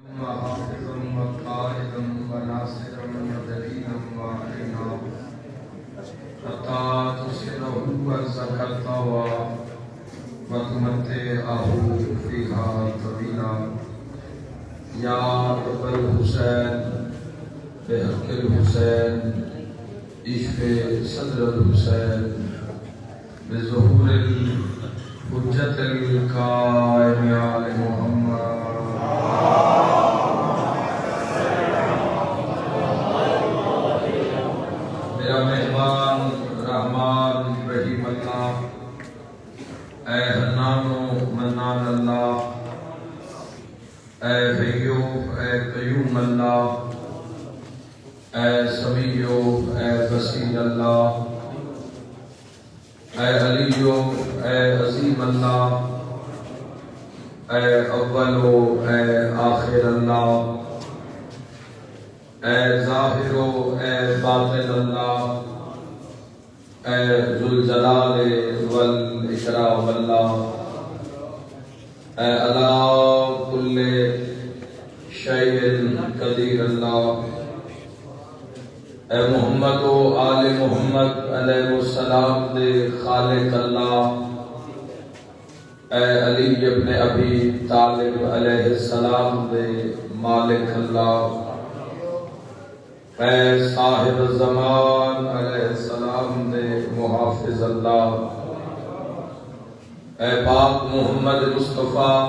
وحافظا وقائدا وناصرا ودليلا وعينا حتى تصله وزكت وتمتعه فيها طويلا يا أبا الحسين بحق الحسين اشف صدر الحسين بظهور الحجة القائم على محمد میرا مہمان رحمان رحیم اللہ، اے حنان و منان اللہ، اے حیو اے قیوم اللہ، اے سمیع اے بصیر اللہ، اے علی اے عظیم اللہ، اے اول اے آخر اللہ، اے ظاہر اے باطن اللہ، اے ذوالجلال والاکرام اللہ، اے علی کل شیء قدیر اللہ، اے محمد و آل محمد علیہ السلام دے خالق اللہ، اے علی ابن ابی طالب علیہ السلام دے مالک اللہ، اے صاحب الزمان علیہ السلام دے محافظ اللہ، اے پاک محمد مصطفیٰ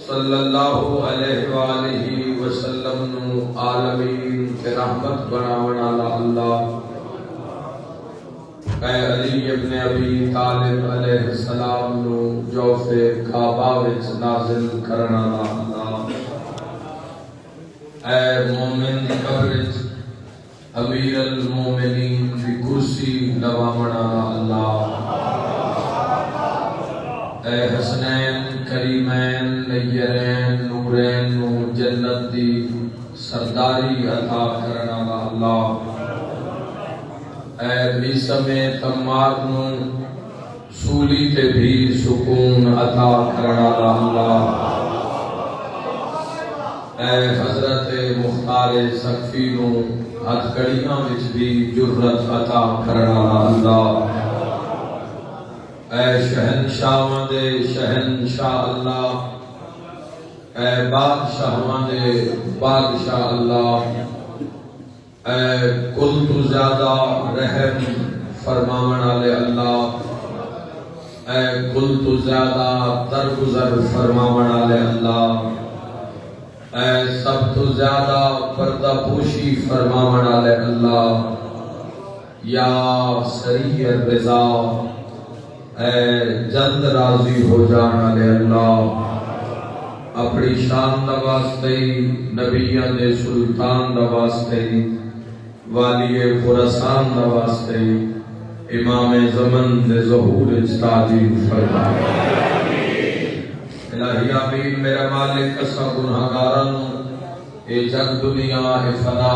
صلی اللہ علیہ وآلہ وسلم نو عالمین کے رحمت بناون والا اللہ، اے علی ابن ابی طالب علیہ السلام نو جوف کعبہ وچ نازل کرن والا اللہ، اے مومن دی قبر وچ امیر المومنین دی کرسی لواون والا اللہ، اے حسنین کریمین نیرین نورین نو جنت دی سرداری عطا کرن والا اللہ، اے بیسم تمار نو سولی تے بھی سکون عطا کرن والا اللہ، اے حضرت مختار سقفی نو ہتھ کڑیاں وچ بھی جرت عطا کرن والا اللہ، اے شہنشاہاں دے شہنشاہ اللہ، اے بادشاہاں دے بادشاہ اللہ، اے کل تو زیادہ رحم فرماون والے اللہ، اے کل تو زیادہ درگزر فرماون والے اللہ، اے سب تو زیادہ پردہ پوشی فرماون والے اللہ، یا سریع الرضا، اے جلد راضی ہو جان والے اللہ، اپنی شان دا واسطے نبیاں دے سلطان دا واسطے والی خراسان دا واسطے امام زمن دے ظہور تعظیم فرما الہی آمین۔ میرا مالک اسا گناہگاراں اے جگ دنیا اے فنا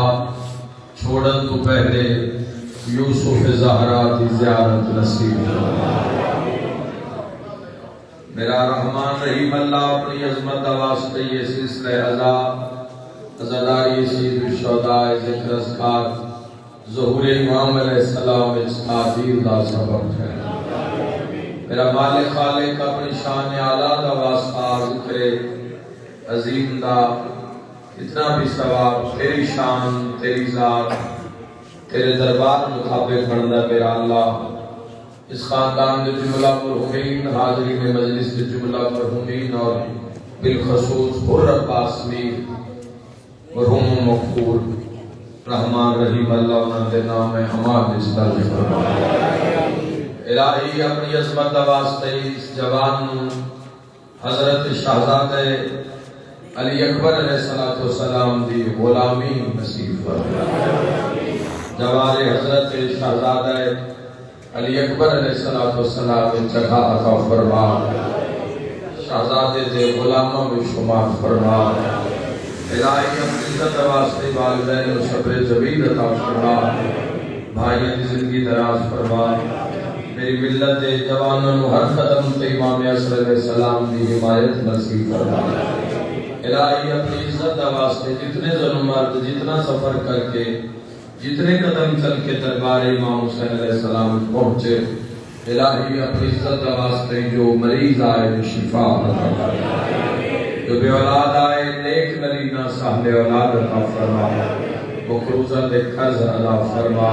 چھوڑن تو پہلے یوسف زہرا دی زیارت نصیب فرما۔ میرا رحمان رحیم اللہ اپنی عظمت دا واسطے یہ سلسلہ عزاداری سید الشہداء ذکر اذکار ظہور امام علیہ السلام تعظیم دا سبب ہے۔ میرا مالک خالق اپنی شان اعلیٰ دا واسطہ ذکر عظیم دا اتنا بھی ثواب تیری شان تیری ذات تیرے دربار مطابق بندہ میرا اللہ، اس خاندان دے جملہ مرحومین حاضرین مجلس دے جملہ مرحومین اور بالخصوص حر عباس میر مرحوم مغفور رحمان رحیم اللہ انہاں دے نام میں ہمان نسبت فرمائے۔ الہی اپنی عظمت دا واسطے اس جوان حضرت شہزادہ علی اکبر علیہ السلام دی غلامی نصیب فرمائے۔ جوار حضرت شہزادہ علی اکبر علیہ السلام جگہ عطا فرما، شہزادے دے غلاموں میں شمار فرما۔ الہی اپنی عزت واسطے والدین و صبر جمیل عطا فرما، بھائیوں کی زندگی دراز فرما۔ میری ملت دے جوانوں ہر قدم تے امام عصر علیہ السلام دی حمایت نصیب فرما۔ الہی اپنی عزت دا واسطے جتنے ظلمات جتنا سفر کر کے جتنے قدم چل کے دربار امام حسین علیہ السلام پہنچے، الہی اپنی عزت دا واسطے جو مریض آئے شفا عطا فرما، جو بے اولاد آئے نیک نرینہ صاحب اولاد عطا فرما، مقروضہ دے قرض ادا فرما،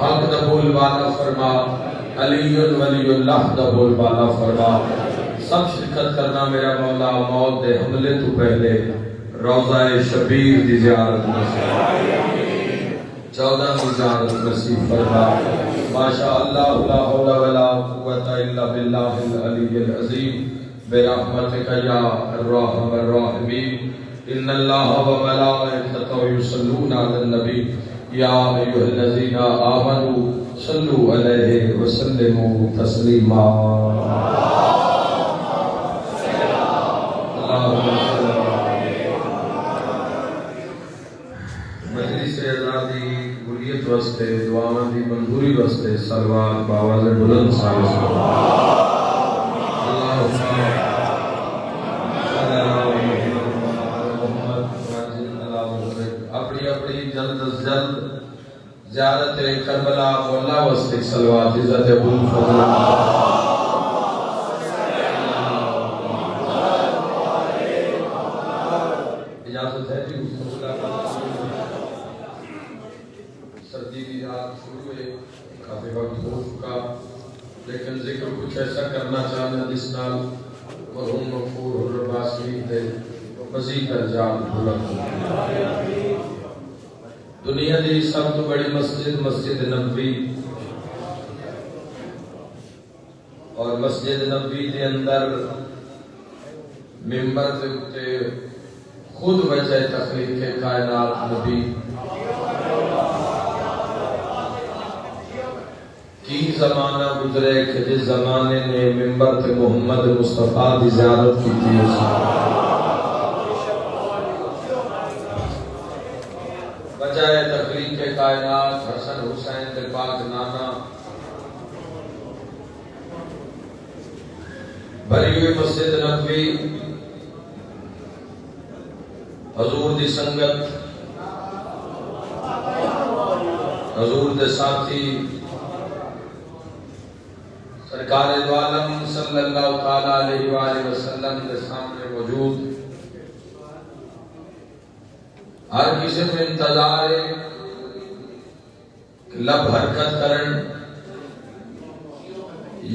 حق دا بول بالا فرما، علی ولی اللہ دا بول بالا فرما۔ سب شرکت کرنا میرا مولا موت دے حملے تو پہلے روضہ شبیر دی زیارت نصیب 14 کی زیارت نصیب فرما۔ ماشاءاللہ لا حول ولا قوة الا باللہ العلی العظیم برحمتک یا الرحم الراحمین۔ ان اللہ وملائکتہ یصلون علی النبی یا ایھا الذین آمنوا صلوا علیہ وسلموا تسلیما۔ مجلس ازادی قبولیت واسطے دعاواں دی منظوری واسطے صلوات باواز بلند سال اپنی اپنی جلد از جلد زیارت کربلا مولا واسطے صلوات عزت ابو فضل اجازت ہے جی سردی کی رات شروع ہے، کافی وقت ہو چکا، لیکن ذکر کچھ ایسا کرنا چاہنا جس نال مرحوم مغفور الرباسی دے مزید درجات بلند۔ دنیا دی سب تو بڑی مسجد مسجد نبوی، اور مسجد نبوی دے اندر ممبر دے اتے خود وجہ تخلیق کائنات نبی کی زمانہ گزرے کہ جس زمانے نے ممبر تے محمد مصطفیٰ دی زیارت کی تھی، وجہ تخلیق کائنات حسن حسین دے پاک نانا بھری ہوئی مسجد نبوی، حضور دی سنگت، حضور دے ساتھی، سرکار دو عالم صلی اللہ تعالیٰ علیہ وآلہ وسلم کے سامنے موجود، ہر کسی میں انتظار ہے کہ لب حرکت کرن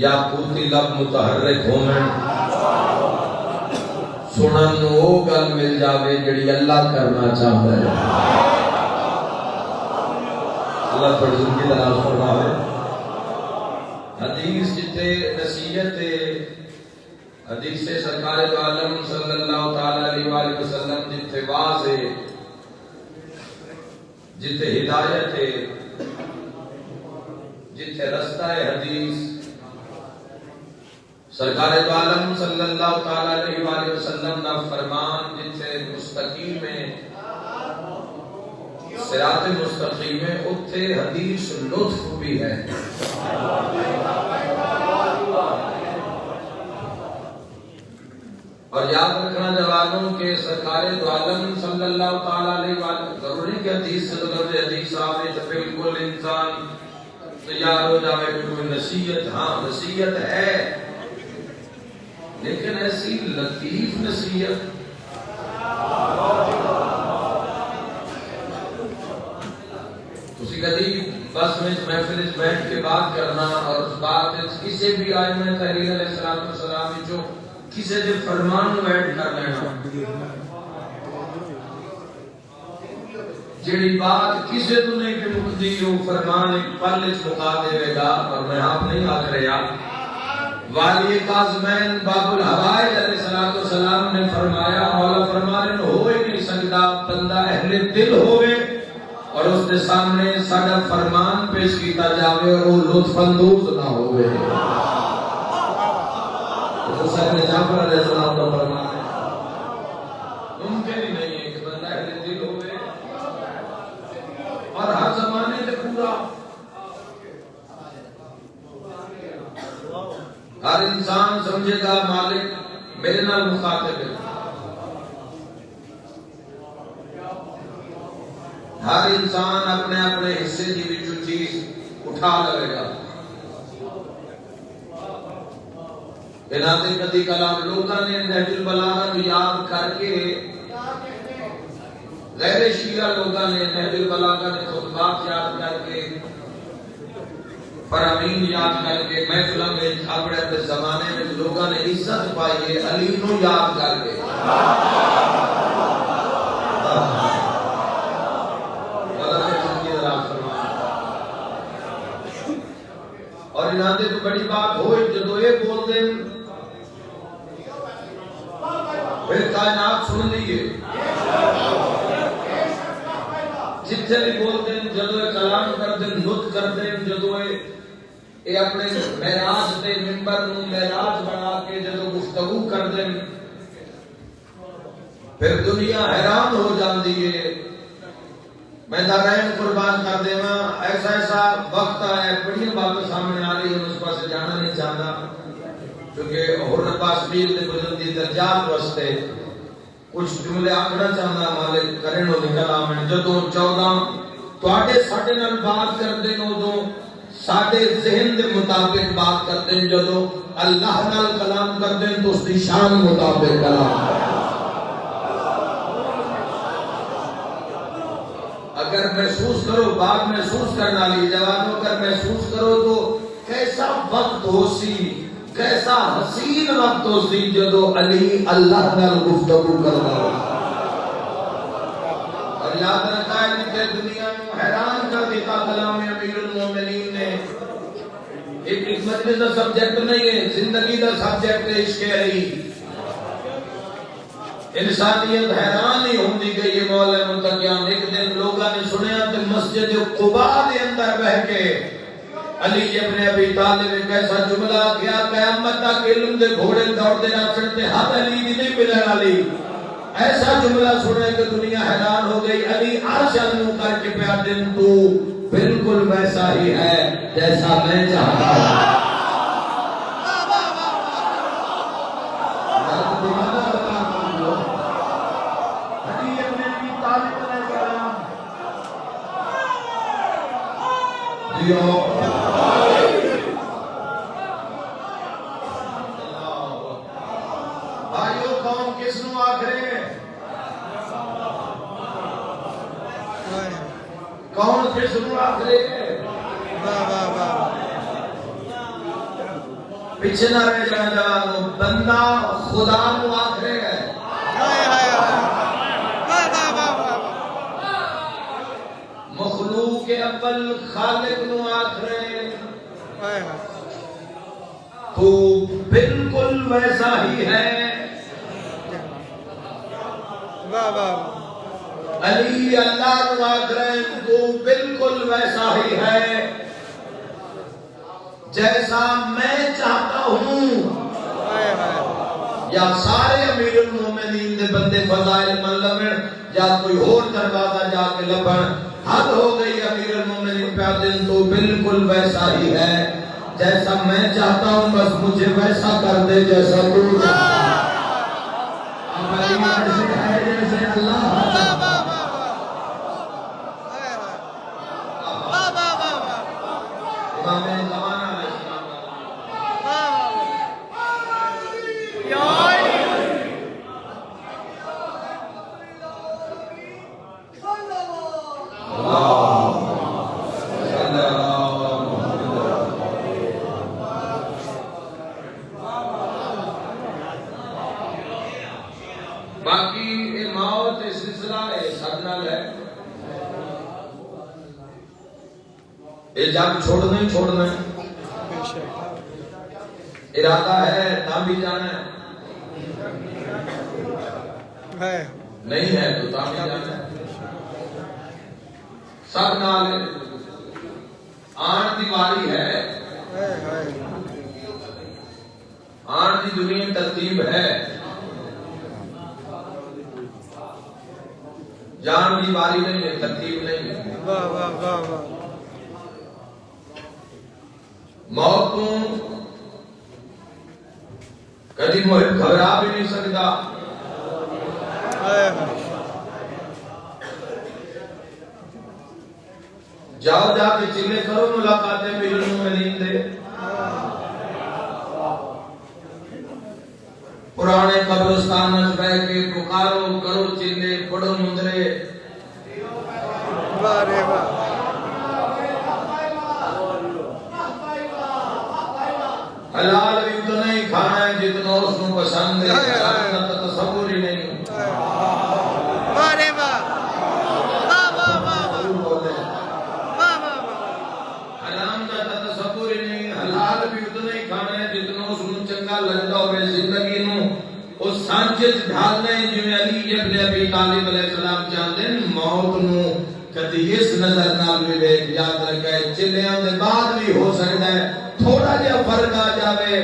یا پوتی لب متحرک ہومن، سنن وہ گل مل جاوے جڑی اللہ کرنا چاہتا ہے۔ اللہ پر زندگی دراز فرمائے۔ حدیث جتے نصیحت حدیث سرکار دو عالم صلی اللہ تعالیٰ علیہ وآلہ وسلم جتے واضح جتے ہدایت ہے، جتے رستہ حدیث سرکار دو عالم صلی اللہ تعالیٰ علیہ وآلہ وسلم نا فرمان جتے مستقیم میں صراط مستقیم میں اتھے حدیث لطف بھی ہے۔ اور یاد رکھنا جوانوں کہ سرکار دو عالم صلی اللہ تعالیٰ علیہ وآلہ ضروری کہ حدیث سے ضرور حدیث آوے تو بالکل انسان تیار ہو جاوے کوئی نصیحت، ہاں نصیحت ہے لیکن ایسی لطیف نصیحت اسی کدی بس میں محفل بیٹھ کے بات کرنا اور اس بات کسی بھی آئمہ تحریر علیہ السلام جو کسی دے فرمان بیٹھ کر لینا، جڑی بات کسی تو نہیں کہ مقدی ہو فرمان ایک پل اس مقا دے گا، اور میں آپ نہیں آکھ رہا والی قاسمین باب الحوائج علیہ السلام نے فرمایا، مولا فرمانے ہوئے نہیں سکتا بندہ اہل دل ہوئے اور اس کے سامنے ساڑھا فرمان پیش کیتا جاوے اور وہ لطف اندوز نہ ہوئے۔ حسین جعفر علیہ السلام کا فرمان ہے، ممکن ہی نہیں ہے کہ بندہ اہل دل ہوئے اور ہر زمانے سے پورا ہر انسان سمجھے گا مالک میرے نال مخاطب ہے، ہر انسان اپنے اپنے حصے کی وچوں چیز اٹھا لے گا. بناتے کدی کلام لوگوں نے نہج البلاغہ کو یاد کر کے، غیر شیعہ لوگوں نے نہج البلاغہ کے خطبات یاد کر کے، فرامین یاد کر کے، محفلوں میں اپنے زمانے میں لوگوں نے عزت پائی ہے علی نو یاد کر کے. اور انہاں دے تو بڑی بات ہوئی جدو یہ بول دیں پھر کائنات سن لیے، جتنے بھی بول دیں جدو یہ کلام کر دیں، نطق کر دیں، جدو یہ اپنے معراج دے منبر نو معراج بنا کے جدو گفتگو کر دیں، پھر دنیا حیران ہو جاندی ہے. میں دارین قربان کر دے ماں ایسا ایسا وقت آیا ہے، بڑی باتیں سامنے آ رہی ہے، اس پاس جانا نہیں چاہتا کیونکہ حر پاس میر دے بلندی درجات واسطے کچھ جملے آکھنا چاہتا مالک کرن ہو نکل آمن. جدوں 14 تواڈے ساڈے نال بات کردے نو دو ساڈے ذہن دے مطابق بات کردے، جدوں اللہ نال کلام کردے تو اس دی شان مطابق کلام. اگر محسوس کرو بات محسوس کرنا لی جوانوں، اگر محسوس کرو تو کیسا وقت ہو سی، کیسا حسین وقت ہو سی جدو علی اللہ نال گفتگو کرنا. اور یاد رکھا ہے کہ دنیا میں حیران کر دیتا کلام امیر المومنین نے. ایک مجلس کا سبجیکٹ نہیں ہے، زندگی کا سبجیکٹ ہے عشق علی. انسانیت حیران ہی ہوندی گئی ہے. مولا منتقیان ایک دن لوگاں نے سنیا کہ مسجد قباء دے اندر بہ کے علی ابن ابی طالب ایک ایسا جملہ کیا قیامت تک علم دے گھوڑے دوڑتے ناچن تے ہاتھ علی دی نہیں ملنے والی. ایسا جملہ سنے کہ دنیا حیران ہو گئی. علی عرش نو کر کے پیا دن تو بالکل ویسا ہی ہے جیسا میں چاہتا ہوں. بھائیو کون کس نو آخرے، کون کس نو آخرے، پیچھے نہ رہ جانا جوانو. بندہ خدا نو آخرے ہے، مخلوق اول خالق نو آخرے. تو بالکل ویسا ہی ہے. علی اللہ نو آخرے تو بالکل ویسا ہی ہے جیسا میں چاہتا ہوں. یا سارے امیر المومنین دے بندے فضائل من لبن یا کوئی اور دروازہ جا کے لبن. حد ہو گئی امیر المومنین پہ دن تو بالکل ویسا ہی ہے جیسا میں چاہتا ہوں، بس مجھے ویسا کر دے جیسا تو چاہتا ہے. اب علی ایسے ہے جیسے اللہ امام زمانہ علیہ السلام. باقی یہ موت سلسلہ ہے سادنال ہے، یہ جب چھوڑنا ہی چھوڑنا ہے. ارادہ ہے تاں بھی جانا ہے، نہیں ہے تو تاں بھی جانا ہے. سب نال آن دی باری ہے، آن دی دنیا ترتیب ہے، جان دی باری نہیں ہے، ترتیب نہیں ہے. موت تو کبھی محب گھبرا بھی نہیں سکتا. جاؤ جا کے چلے کرو ملاقاتیں بالمؤمنین دے. پرانے قبرستان وچ بیٹھ کے پکارو کرو چلے پڑھو مندرے. واہ رے واہ. حلال بھی اتنا ہی کھانا ہے جتنا اس کو پسند ہے. حرام کا تصور ہی نہیں. واہ رے واہ. واہ واہ واہ واہ واہ. حرام کا تصور ہی نہیں. حلال بھی اتنا ہی کھانا ہے جتنا اس کو چنگا لگتا ہوئے. زندگی نو اس سانچے ڈھالنا ہے جو علی ابن ابی طالب علیہ السلام چاہتے ہیں. موت نو کدی اس نظر نال بھی ویکھ. یاد رکھے چلیاں دے بعد بھی ہو سکتا ہے تھوڑا جہا فرق آ جاوے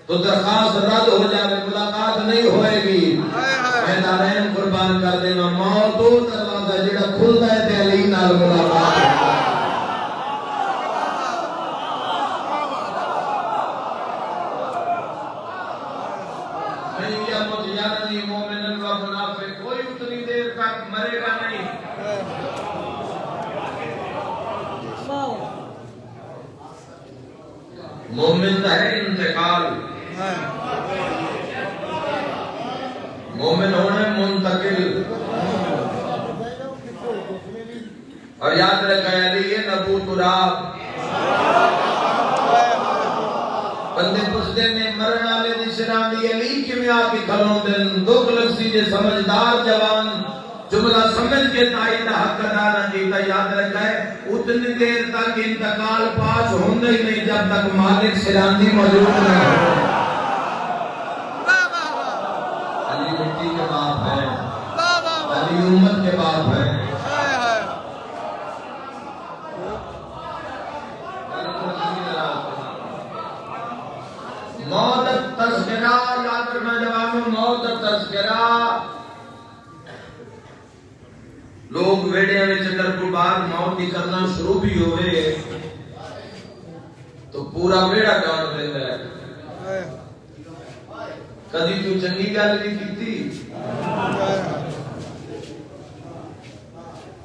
تو درخواست رد ہو جاوے, ملاقات نہیں ہوئے گی. میں دارین قربان کر دینا موت وہ دروازہ جڑا کھلتا ہے تے علی نال ملاقات ہے. نہیں یا متجاننی مومنن و منافق, کوئی اتنی دیر تک مرے گا نہیں. مومن ہے انتقال, مومن ہونے منتقل. اور یاد رکھا علی نبو تراب. بندے پوچھتے نے مرن والے دی شران دی علی کیویں آ کے کھلون دن. دکھ لگسی جے سمجھدار جوان جملہ سمجھ کے تائید حق ادا نہ کیتا. یاد رکھا ہے اتنی دیر تک انتقال پاس ہوندے ہی نہیں جب تک مالک سراندی موجود نہ ہو. علی مٹی کے باپ ہے, علی امت کے باپ ہے. موت تذکرہ, یاد رکھنا جوانوں, موت تذکرہ. لوگ ویڑیاں میں چکر کو بعد موت نکلنا شروع بھی ہوئے تو پورا ویڑا ڈانٹ دیتا ہے. کدی تو چنگی گل نہیں کیتی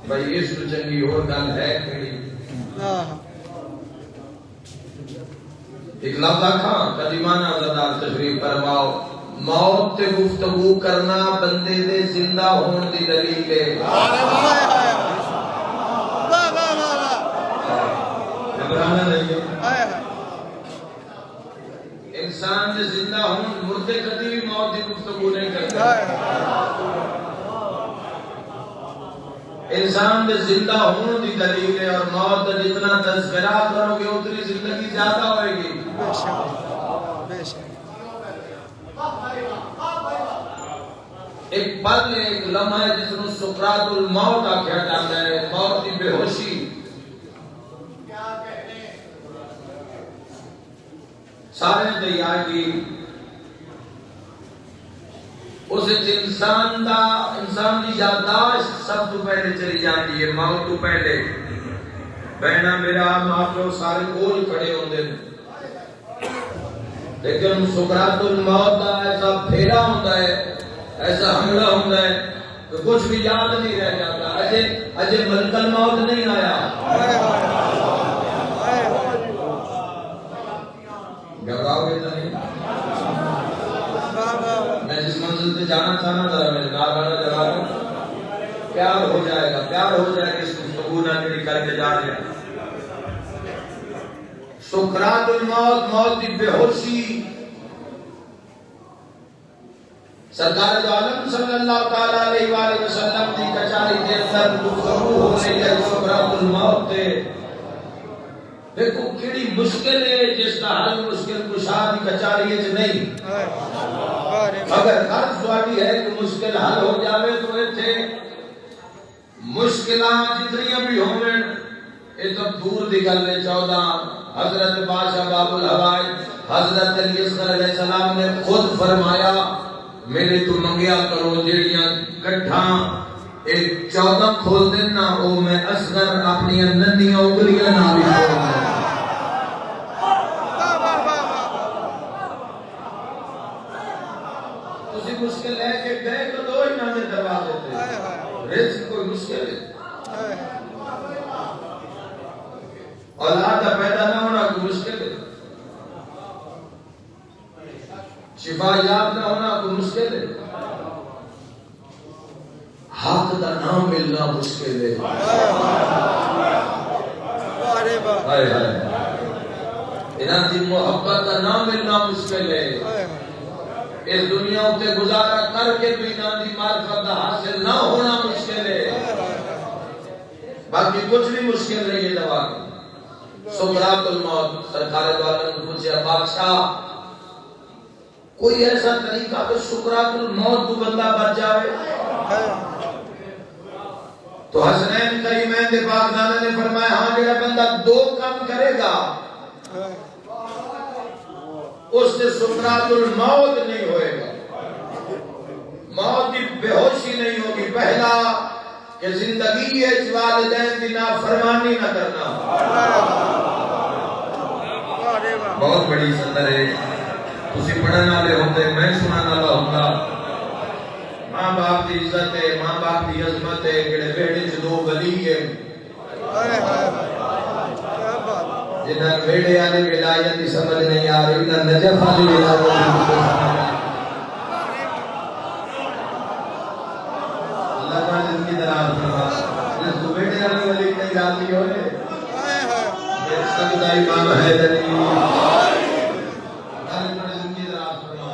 بھائی, اس تو چنگی اور گل ہے کیڑی. ایک لفظ آکھاں کدی مانا زدار تشریف فرماؤ. موت تے گفتگو کرنا بندے دے زندہ ہون دی دلیل ہے. گھبرانا نہیں ہے. انسان دے زندہ ہون, مردے کدی بھی موت دی گفتگو نہیں کرتے. انسان دے زندہ ہون دی دلیل ہے. اور موت دا جتنا تذکرہ کرو گے اتنی زندگی زیادہ ہوئے گی. ایک پل, ایک لمحہ ہے جس کو سکرات الموت آکھیا جاتا ہے. موت کی بے ہوشی. سارے دی آئے گی اس انسان دی یادداشت سب تو پہلے چلی جاتی ہے. موت تو پہلے بہنا میرا ماں پیو سارے کول کھڑے ہوندے, لیکن سکرات الموت کا ایسا پھیرا ہوتا ہے, ایسا حملہ ہوتا ہے کہ کچھ بھی یاد نہیں رہ جاتا. اجے ملک الموت نہیں آیا. گھبراؤ گے تو نہیں. میں جس منزل پہ جانا چاہنا ذرا میرے نارانا جواب پیار ہو جائے گا, پیار ہو جائے گا. اس گفتگو نہ کر کے جا رہے ہیں. سکرات الموت, موت کی بے ہوشی. سرکار دو عالم صلی اللہ تعالی علیہ وآلہ وسلم کی کچاری کے اندر گفتگو ہو رہی ہے سکرات الموت تے. دیکھو کیڑی مشکل ہے جس کا حل مشکل کشا دی کچاری ہے نہیں. اگر غرض سوالی ہے کہ مشکل حل ہو جاوے تو ایتھے مشکلات جتنی بھی ہوئیں یہ تو دور دی گل ہے. 14 حضرت بادشاہ باب الحوائج حضرت علی اصغر علیہ السلام نے خود فرمایا میرے تو منگیا کرو جیڑیاں کٹھاں ایک 14 کھول دینا او میں اصغر اپنی ننھیاں انگلیاں نال کھول دوں. تسی مشکل ہے کہ گئے تو دو ہی نہ دروازے تے. رزق کوئی مشکل ہے. شفا یاب نہ ہونا کوئی مشکل ہے؟ حق کا نام ملنا مشکل ہے۔ ہائے ہائے، انہاں دی محبت کا نام ملنا مشکل ہے۔ اس دنیا تے گزارا کر کے بھی انہاں دی معرفت حاصل نہ ہونا مشکل ہے۔ باقی کچھ بھی مشکل نہیں ہے دوا۔ سکرات الموت، سرکار دو عالم نے پوچھا بادشاہ کوئی ایسا طریقہ کہ سکرات الموت تو بندہ بچ جاوے؟ تو حسنین کریمین دے پاک نانا نے فرمایا ہاں جڑا بندہ دو کام کرے گا اس سے سکرات الموت نہیں ہوئے گا، موت کی بے ہوشی نہیں ہوگی۔ پہلا کہ زندگی ہے والدین کی نافرمانی نہ کرنا، بہت بڑی سندر ہے، تسی پڑھنے والے ہوتے میں سنانا والا ہوتا۔ ماں باپ کی عزت ہے، ماں باپ کی عظمت ہے، کہڑے بیٹے سے دو ولی ہے جنہاں بیڑے آنے ولایت کی سمجھ نہیں آ رہی، نہ نجف آنے ولایت کی سمجھ۔ اللہ کا زندگی دراز فرما، جس کو بیڑے آنے ولی نہیں راضی ہوئے میرے سکتا امام حیدری، اللہ کا زندگی دراز فرما۔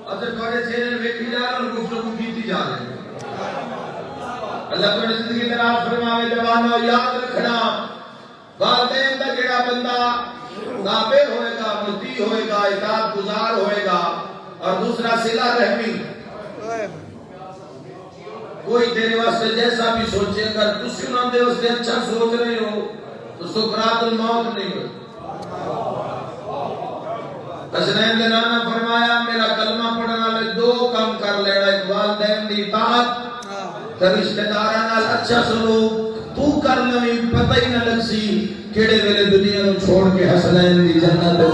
اچھا تھوڑے چہرے ویکھی جا رہے اور گفتگو کیتی جا رہے ہیں۔ اللہ کا زندگی دراز فرماوے۔ جوانو یاد رکھنا والدین دا جڑا بندہ تابع ہوئے گا، مطیع ہوئے گا، اطاعت گزار ہوئے گا، اور دوسرا صلہ رحمی، کوئی تیرے واسطے جیسا بھی سوچے گا تسی انہاں دے واسطے اچھا سوچ رہے ہو تو سکرات الموت نہیں ہو۔ حسنین نے نانا فرمایا میرا کلمہ پڑھنا لے دو کام کر لینا، ایک والدین دی اطاعت، رشتہ داراں نال اچھا سلوک، تو کر لویں پتہ ہی نہ لگ سی کیڑے ویلے دنیا نو چھوڑ کے حسنین دی جنت دے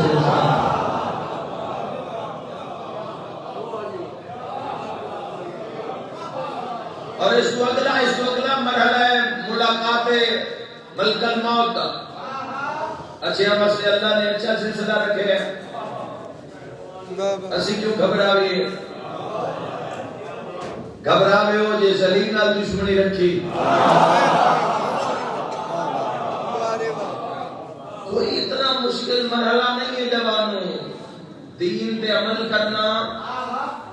اور اس کو اگلا مرحلہ ہے ملاقات ملک الموت کا۔ اچھا مسئلے اللہ نے اچھا سلسلہ رکھے ہیں، اسی کیوں گھبراویے؟ گھبراوے ہو جے سلیم نال دشمنی رکھی، کوئی اتنا مشکل مرحلہ نہیں ہے جوانوں۔ دین تے عمل کرنا،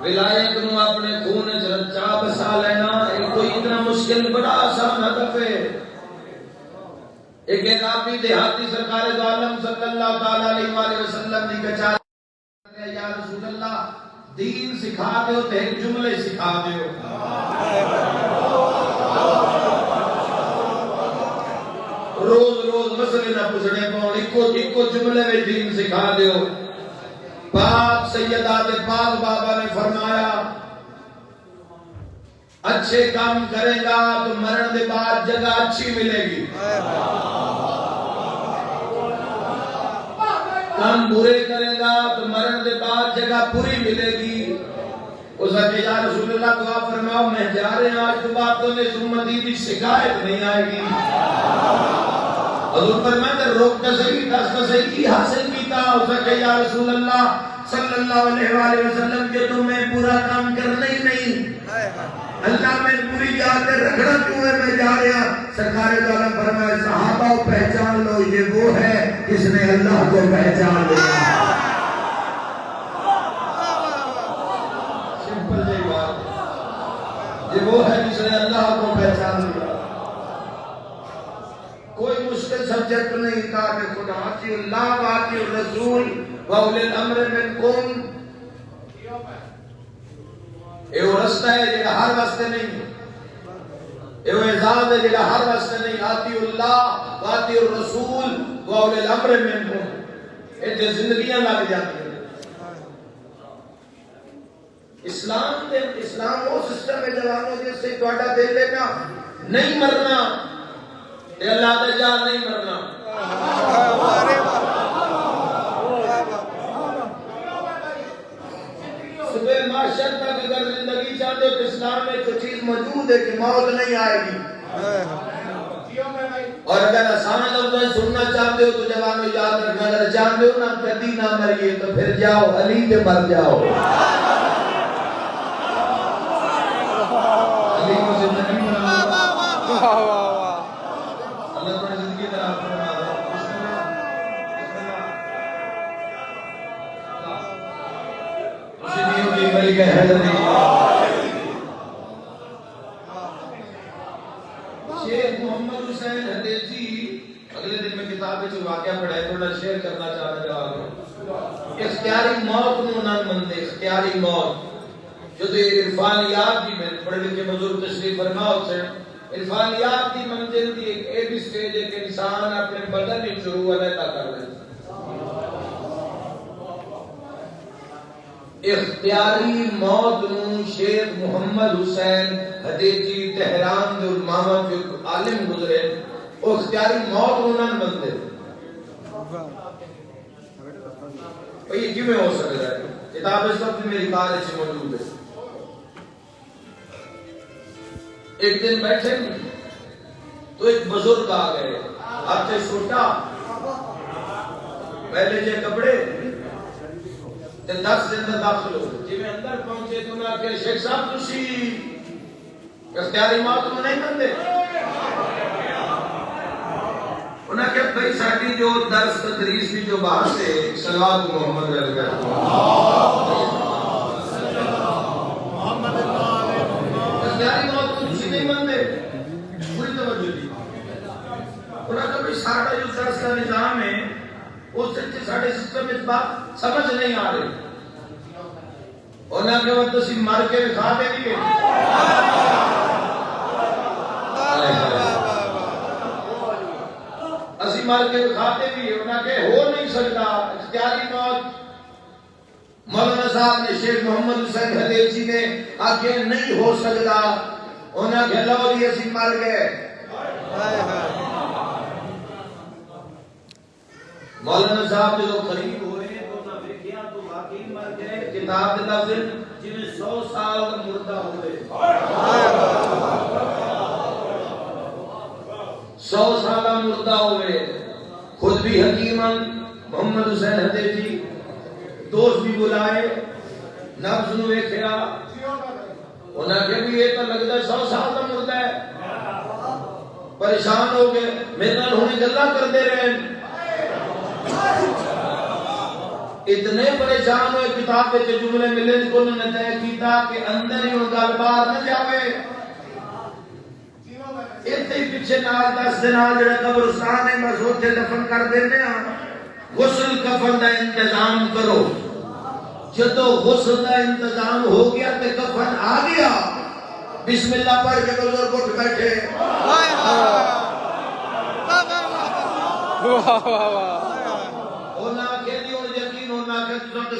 ولایت نو اپنے خون وچ رچا بسا لینا، یہ کوئی اتنا مشکل بڑا آسان ہدف ہے۔ ایک عربی دیہاتی سرکار دو عالم صلی اللہ تعالی علیہ وآلہ وسلم دی کچاری یا رسول اللہ دین سکھا دیو تے ایک جملے سکھا دیو۔ روز روز مسئلے نہ پوچھنے پاؤں، ایک جملے میں دین سکھا دیو۔ پاک سیدہ دے پاک بابا نے فرمایا اچھے کام کرے گا تو مرن دے بعد جگہ اچھی ملے گی، کام برے کرے گا تو مرن دے بعد جگہ بری ملے گی۔ اس نے یا رسول اللہ دعا فرماؤ میں جا رہے ہیں آج تو بات تو میں امتی کی شکایت نہیں آئے گی۔ حضور فرماتے روک کا صحیح دس کا صحیح حاصل کیتا۔ اس نے یا رسول اللہ صلی اللہ علیہ وآلہ وسلم کہ تمہیں برا کام کرنا ہی نہیں، اللہ میں بری یاد رکھنا کیوں ہے میں جا رہا؟ سرکار دو عالم فرمائے صحابہ پہچان لو یہ وہ ہے جس نے اللہ کو پہچان لیا۔ سمپل جی بات، یہ وہ ہے جس نے اللہ کو پہچان لیا۔ کوئی مشکل سبجیکٹ نہیں تھا کہ خدا اطیعوا اللہ و اطیعوا الرسول واولی الامر منکم، یہ وہ رستہ ہے جہاں ہر واسطے نہیں، یہ وہ اعزاز ہے جہاں ہر واسطے نہیں۔ اطیعوا اللہ و اطیعوا الرسول واولی الامر منکم، یہ زندگیاں لگ جاتی ہیں۔ اسلام وہ سسٹم ہے جوانوں جس سے تہاڈا دل لینا نہیں مرنا تے اللہ دے جان نہیں مرنا۔ صبح معاشر تک اگر زندگی چاہتے تو اسلام میں کوئی چیز موجود ہے کہ موت نہیں آئے گی۔ اور اگر آسان لفظ سننا چاہتے ہو تو جوانوں یاد رکھنا، اگر چاہتے ہو نا کبھی نہ مریے تو پھر جاؤ علی پہ مر جاؤ۔ علی کو زندگی بنا اللہ تعالی زندگی طرح بنا دو۔ مسلموں کی ملک حیدری شیخ محمد حسین حدیثی اگلے دن میں کتاب میں واقعہ پڑھا ہے، تھوڑا شیئر کرنا چاہتا ہوں۔ اختیاری موت نو نہ مندے، اختیاری موت جو تو عرفانیات کی میں پڑھ لکھے بزرگ تشریف فرماؤ سے عرفانیات کی منزل کی ایک سٹیج ہے کہ انسان اپنے بدن میں شروع علیحدہ کر رہے ہیں۔ اختیاری موت نو شیخ محمد حسین حدیثی تہران دے علماء جو عالم گزرے وہ اختیاری موت نو نہ مندے۔ یہ کیوں ہو سکتا ہے؟ کتاب اس وقت میری کار سے موجود ہے۔ ایک دن بیٹھے تو ایک بزرگ آ گئے، آپ سے چھوٹا پہلے جو کپڑے تے 10 دن میں داخل ہو گئے، جی میں اندر پہنچے تو انہوں نے کہا شیخ صاحب تسی اختیاری موت کو نہیں مندے؟ انہوں نے کہا بھائی ساڑھی جو درس تدریس کی جو بات ہے صلوات محمد علیہ اختیاری موت کو تسی نہیں مندے؟ پوری توجہ دی۔ انہوں نے کہا بھائی ساڑھا جو درس کا نظام ہے اس سے ساڑھے سسٹم اس بات سمجھ نہیں آ رہی۔ انہوں نے کہا تسی مر کے دکھا دے دیئے۔ اسی مر کے دکھاتے بھی انہوں نے کہا ہو نہیں سکتا اختیاری موت۔ مولانا صاحب نے شیخ محمد حسین حدیثی نے آگے نہیں ہو سکتا، انہوں نے کہا لو جی اسی مر گئے۔ مولانا صاحب جو قریب ہوئے تو نہ دیکھیا تو واقعی مر گئے۔ کتاب دے لفظ جنہیں 100 سال کا مردہ ہوئے، 100 سالہ مردہ ہوئے۔ خود بھی حکیمن محمد حسین حدیثی دوست بھی بلائے، نفس نو ویکھیا، انہوں نے کہا بھی یہ تو لگتا ہے 100 سال کا مردہ ہے۔ پریشان ہو گئے، میرے نال ہونے گلا کردے رہے، اتنے پریشان ہوئے کتاب کے جملے ملے کو انہوں نے طے کیتا کہ اندر ہی ان گل بار نہ جاوے۔ اتنے پیچھے نال 10 دن جڑا قبرستان ہے بس اوتھے دفن کر دیندے ہاں۔ غسل کفن دا انتظام کرو۔ جدو غسل دا انتظام ہو گیا تے کفن آ گیا، بسم اللہ پڑھ کے بزرگ اٹھ بیٹھے۔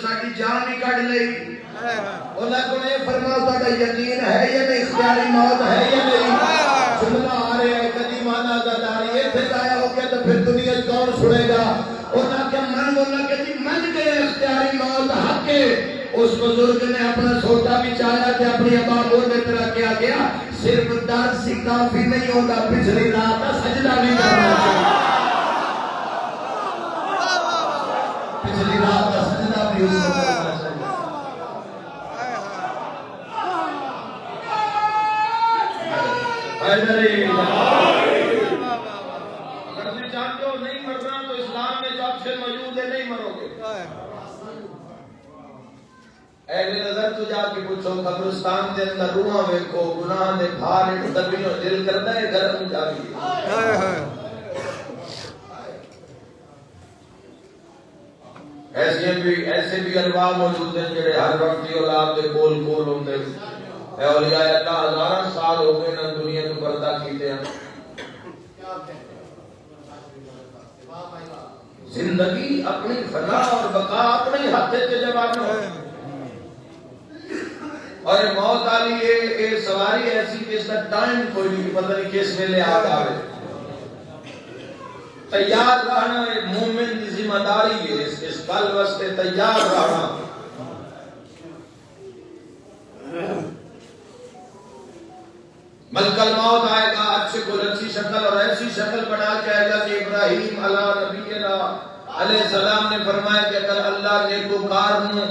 ساڑھی جان ہی کٹ لئی۔ انہوں کو نہیں فرمایا تھا یقین ہے یا نہیں، اختیاری موت ہے یا نہیں؟ جملہ آ رہے ہیں کدی مانا داری ایتھے ضائع ہو گیا تو پھر دنیا کون سنے گا؟ انہوں کہ من گئے اختیاری موت حق ہے۔ اس بزرگ نے اپنا سوٹا بھی چاہیا کہ اپنی ابا بولنے طرح کیا گیا صرف درس ہی کافی نہیں ہوگا، پچھلی رات کا سجدہ بھی کرنا چاہیے۔ پچھلی رات کا سجدہ بھی اس کو کرنا چاہیے۔ اگر تم چاہتے ہو نہیں مرنا تو اسلام میں جو آپشن موجود ہے نہیں مرو گے۔ اہل نظر تو جا کے پوچھو قبرستان دے اندر روحاں ویکھو، گناہ دے بھار دبیوں دل کرتا ہے گھر میں جاویے۔ ایسے بھی انواع موجود ہیں جڑے ہر وقت کی اولاد دے کول ہوندے۔ اے اولیاء اللہ ہزاراں سال ہو گئے نہ دنیا تو پردہ کیتے ہیں۔ زندگی اپنی فنا اور بقا اپنے ہاتھ سے جواب میں، اور موت آلی یہ سواری ایسی کہ اس کا ٹائم کوئی نہیں، پتہ نہیں کس ویلے آ جائے۔ تیار رہنا ایک مومن کی ذمہ داری ہے، اس پل واسطے تیار رہنا۔ ملک الموت آئے گا، سے کوئی اچھی شکل اور ایسی شکل بنا کے آئے گا کہ ابراہیم نبینا علیہ السلام نے فرمایا کہ اگر اللہ نیکوکار نو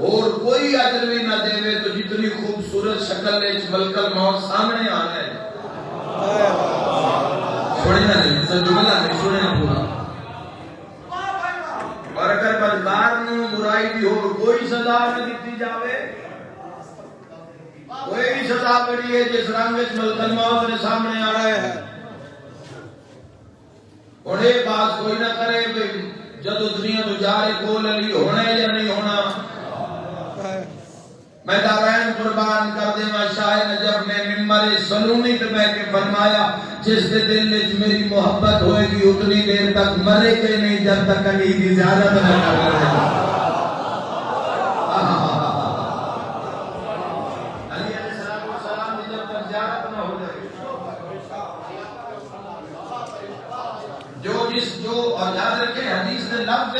اور کوئی اجر بھی نہ دے تو جتنی خوبصورت شکل ہے اس ملک الموت سامنے آنا ہے. سننا نہیں جملہ نہیں سننا پورا. اور اگر بدکار نو برائی بھی ہو کوئی سزا نہ دیتی جاوے, کوئی بھی سزا پڑی ہے جس رنگ ملک الموت نے سامنے آ رہے ہیں اور یہ بات کوئی نہ کرے کہ جدو دنیا تو جا رہے کول علی ہونا ہے یا نہیں ہونا. میں دارین قربان کر دے میں شاہ نجف نے ممبر سلونی پہ بیٹھ کے فرمایا جس کے دل میں میری محبت ہوئے گی اتنی دیر تک مرے کے نہیں جب تک کہیں کی زیادت نہ کر رہے. علی علیہ السلام کی جب تک زیادت نہ ہو جائے جو اور یاد رکھے حدیث نے لفظ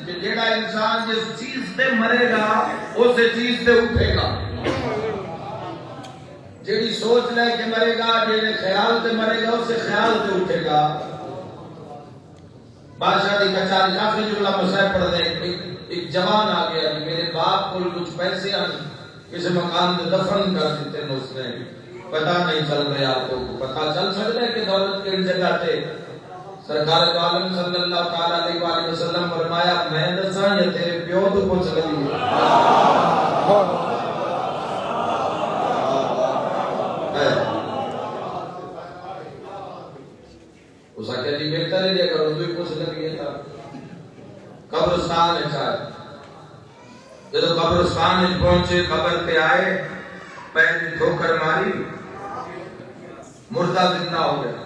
کہ جیڑا انسان جس چیز سے مرے گا اس چیز سے اٹھے گا. جیڑی سوچ لے کہ مرے گا جیڑے خیال سے مرے گا اس سے خیال سے اٹھے گا. بادشاہ دی کچاری کافی جملہ مسائل پڑھ دے. ایک جوان آ گیا میرے باپ کو کچھ پیسے کسی مکان میں دفن کر دیتے ہیں اس نے پتہ نہیں چل رہا. تو پتہ چل سکتا ہے کہ دولت کن جگہ تھے. سرکار دو عالم صلی اللہ تعالیٰ علیہ وآلہ وسلم فرمایا میں دساں یا تیرے پیو تو پوچھ لگی. اس کا کہتی بہتر ہے اگر تو ہی پوچھ لگی تھا. قبرستان ہے چاہے جب قبرستان میں پہنچے قبر پہ آئے پیر میں ٹھوکر ماری مردہ زندہ ہو گیا.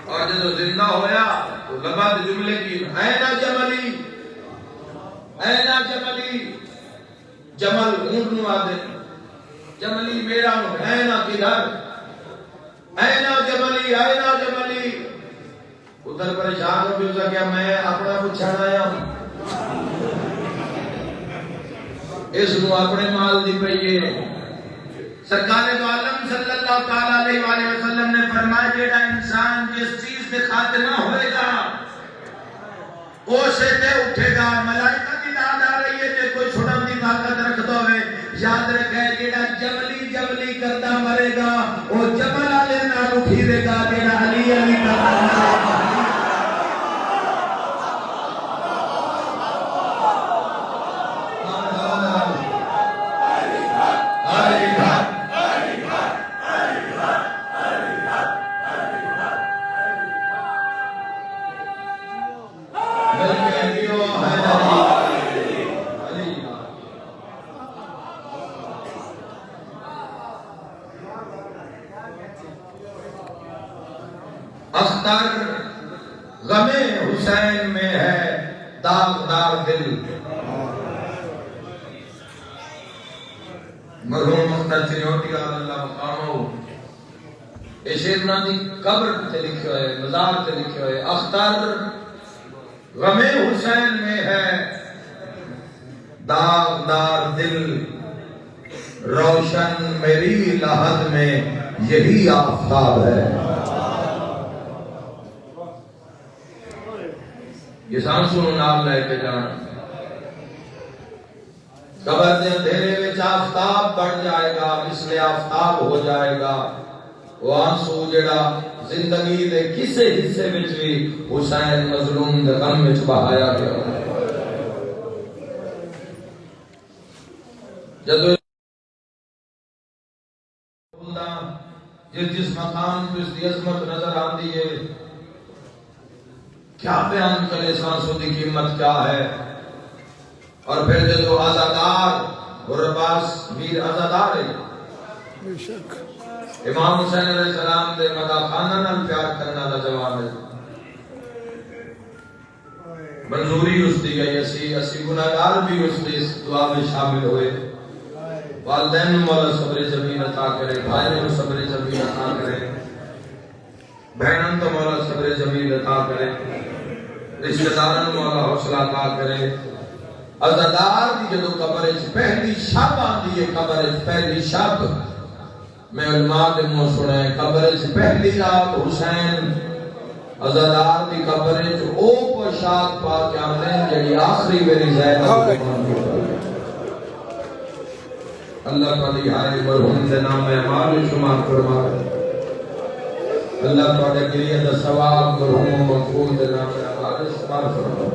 اور جب زندہ ہویا تو لباد جملے کی اینا جملی اینا جملی. جمل اونٹ نو آدھے جملی میرا نو اینا کدھر اینا جملی اینا جملی. ادھر پریشان ہو بھی اسا کیا میں اپنا پوچھنا آیا ہوں اس نو اپنے مال دی پئیے. سرکار دو عالم صلی اللہ تعالیٰ علیہ وآلہ وسلم نے فرمایا جیڑا انسان جس چیز سے خاتمہ ہوئے گا اسے تے اٹھے گا. ملائکہ کی داد آ رہی ہے کہ کوئی چھوڑن دی طاقت رکھ دو ہے. یاد رکھے جیڑا جبلی جبلی کرتا مرے گا وہ جبل والے نال اٹھیے گا. جیڑا علی علی کرتا مرے گا. اختر غم حسین میں ہے داغدار دل. مرحوم اختر چنوٹی اللہ مقامو اے شیرنا دی قبر تے لکھے ہوئے مزار تے لکھے ہوئے اختر غم حسین میں ہے داغدار دل. روشن میری لحد میں یہی آفتاب ہے. یہ سانسوں نام لے کے جان قبر دے اندھیرے وچ آفتاب بن جائے گا مثل آفتاب ہو جائے گا. وہ آنسو جڑا زندگی دے کسے حصے وچ بھی حسین مظلوم دے غم وچ بہایا گیا. جدو جس مقام کو اس کی عظمت نظر آتی ہے کیا بیان کرے سانسوں کی قیمت کیا ہے. اور پھر جو آزادار اور عباس میر آزادار ہے امام حسین علیہ السلام دے مدا خانہ نال پیار کرنا دا جواب ہے. منظوری اس دی گئی اسی گناہگار بھی اس دی دعا میں شامل ہوئے. والدین مولا صبر جمیل عطا کرے, بھائیوں صبر جمیل عطا کرے, بہنوں تو مولا صبر جمیل عطا کرے, رشتہ داروں مولا حوصلہ عطا کرے. عزادار دی جدو قبر وچ پہلی شب آندی ہے قبر وچ پہلی شب میں علماء دے منہ سنے قبر چ پہلی رات حسین عزادار دی قبر چ او پوشاک پا کے آمدے جڑی آخری میری زینب کو مانگی. اللہ تعالی ہائے مرحوم دے نام میں اعمال شمار فرمائے. اللہ تعالی گریہ دا ثواب مرحوم مقبول دے نام میں اعمال شمار فرمائے.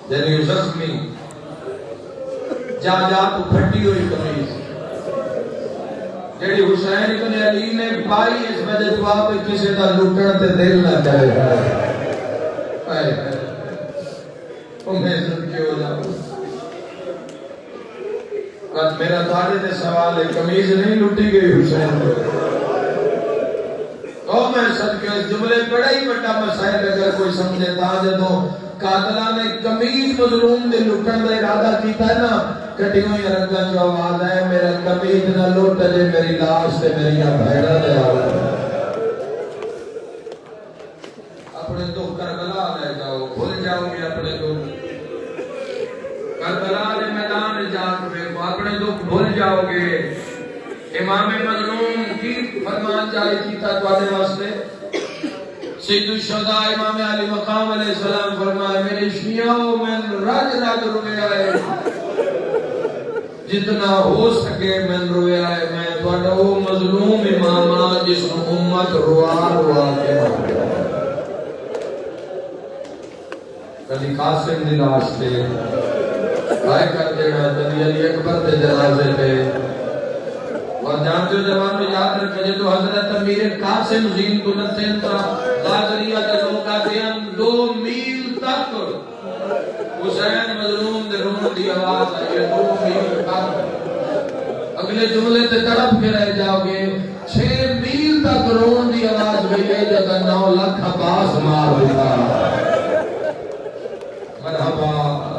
یعنی زخمی جا تو پھٹی ہوئی قمیض جڑی حسین ابن علی نے پائی اس وجہ دعا پہ کسی دا لٹن تے دل نہ کرے. میں صدقے ہو جاؤں. آج میرا تھاڑے تے سوال ہے قمیض نہیں لٹی گئی حسین کو. میں صدقے اس جملے بڑا ہی بڑا مسائل اگر کوئی سمجھے تا جدوں قاتلہ نے قمیض مظلوم دے لٹن دا ارادہ کیتا ہے نا کٹی ہوئی رنگا جو آواز ہے میرا قمیض نہ لٹ جے میری لاش تے میری بھیڑا دے آواز. اپنے دکھ کربلا لے جاؤ بھول جاؤ گے اپنے دکھ کربلا دے میدان جا کے اپنے دکھ بھول جاؤ گے. امام مظلوم کی فرمان جاری کیتا تواڈے واسطے سید الشہداء امام علی مقام علیہ السلام فرمائے میرے شیعوں میں رج رج روئے آئے جتنا ہو سکے میں روئے آئے. میں تواڈا او مظلوم امام جس کو امت روا روا کے مارے. کبھی قاسم دی لاش پہ آئے کر دینا کبھی علی اکبر دے جنازے پہ. اور جانتے ہو جوان میں یاد رکھے جو حضرت امیر قاسم زین کو نتین تا غازریہ دے لوگا دین 2 میل تک حسین مظلوم دے رون دی آواز آئیے 2 میل تک. اگلے جملے تے تڑپ کے رہ جاؤ گے 6 میل تک رون دی آواز گئی ہے جب 9 لاکھ عباس مار ہوتا. مرحبا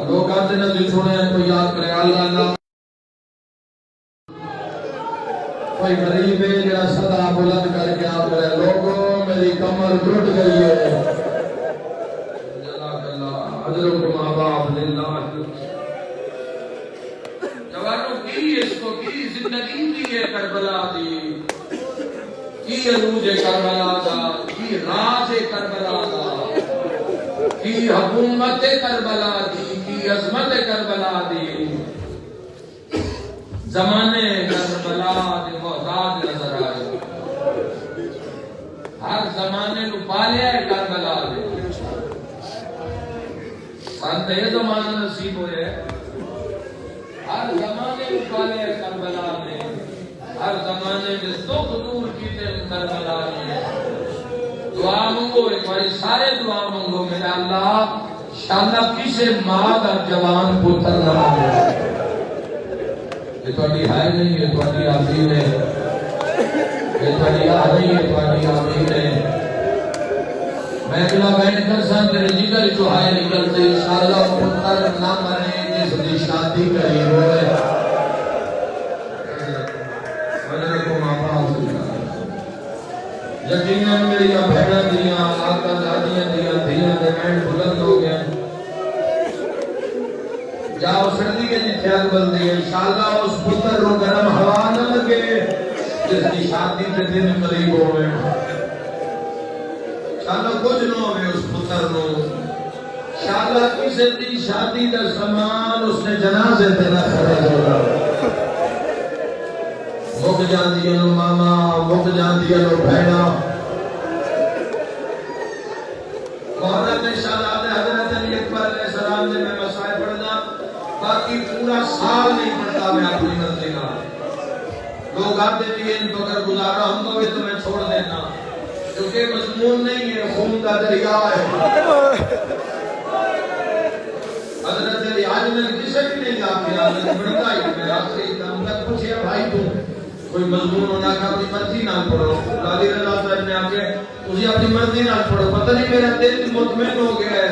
لوگا دے نظر سنے کو یاد کرے اللہ اللہ. کوئی غریب ہے جڑا صدا بلند کر کے آپ رہے لوگوں میری کمر ٹوٹ گئی ہے. جزاک اللہ حضرت ماں باپ للہ. جوانوں کی اس کو کی زندگی کی ہے کربلا دی کی عروج کربلا دا کی راز کربلا دا کی حکومت کربلا دی کی عظمت کربلا دی. زمانے کربلا دے محتاج نظر آئے. ہر زمانے نو پالیا ہے کربلا دے. سانتے یہ زمانہ نصیب ہوئے ہر زمانے نو پالیا ہے کربلا نے. ہر زمانے میں دکھ دور کیتے کربلا نے. دعا منگو ایک باری سارے دعا منگو میرا اللہ شاندہ کسے ماں دا جوان پتر نہ آئے. یہ تواڈی ہائے نہیں ہے تواڈی آمین ہے. یہ تواڈی آ نہیں ہے تواڈی آمین ہے. میں کلا بیٹھ کر سان تیرے جگر جو ہائے نکلتے انشاءاللہ پتر نہ مرے جس دی شادی کری ہوئے. حضرت ماں باپ یقیناً میری بہناں دیاں آقا دادیاں دیاں دھیاں دے بینڈ بلند ہو گئے. جاؤ سردی کے جتھے اگ بلدی ہے انشاءاللہ اس پتر رو گرم ہوا نہ لگے جس کی شادی کے دن قریب ہوئے. انشاءاللہ کچھ نہ ہوئے اس پتر رو. انشاءاللہ کسی دی شادی کا سامان اس نے جنازے تے نہ خرج ہوگا. مک جاندیاں نو ماما مک جاندیاں نو بہنا. محرم میں شہادت حضرت علی اکبر علیہ السلام نے میں مسائل پڑھنا باقی پورا سال نہیں پڑھتا میں اپنی مرضی کا. لوگ آتے بھی ان تو اگر گزارا ہم تو بھی تمہیں چھوڑ دینا کیونکہ مضمون نہیں ہے خون کا دریا ہے. حضرت علی آج میں کسی بھی نہیں جا کے آج بڑھتا ہی میں آخری دم تک پوچھے بھائی تو کوئی مضمون ہونا کا اپنی مرضی نہ پڑھو. قاضی رضا صاحب نے آکے تجھے اپنی مرضی نہ پڑھو. پتہ نہیں میرا دل مطمئن ہو گیا ہے.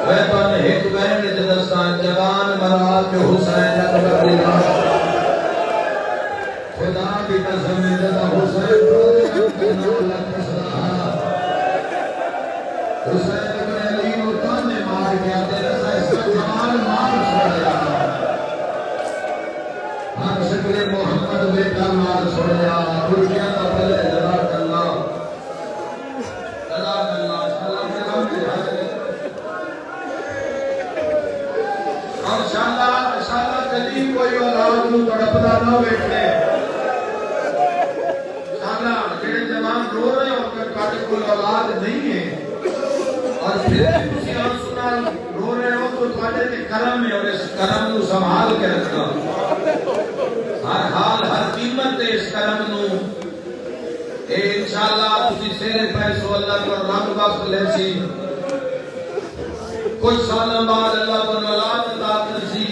میں تو نے ایک بہن نے دستان جوان مراد کے حسین اکبر اللہ خدا کی قسم زدہ حسین حسین ابن علی کو تانے مار گیا تیرا سا اس کا جوان مار چھوڑ گیا. ہر شکل محمد بیٹا مار سنیا خوشیاں کا پلے جزاک اللہ سلام اور انشاءاللہ کبھی کوئی اولاد نو تڑپدا نہ بیٹھے انشاءاللہ جڑے جوان رو رہے ہو کہ کاٹے کوئی اولاد نہیں ہے اور پھر تسی آنسو نال رو رہے ہو تو تواڈے تے کرم ہے اور اس کرم نو سنبھال کے رکھنا ہر حال ہر قیمت تے اس کرم نو اے انشاءاللہ تسی سیرے پیسو اللہ کو رب بخش لے سی کچھ سالوں بعد اللہ کو اولاد عطا کرسی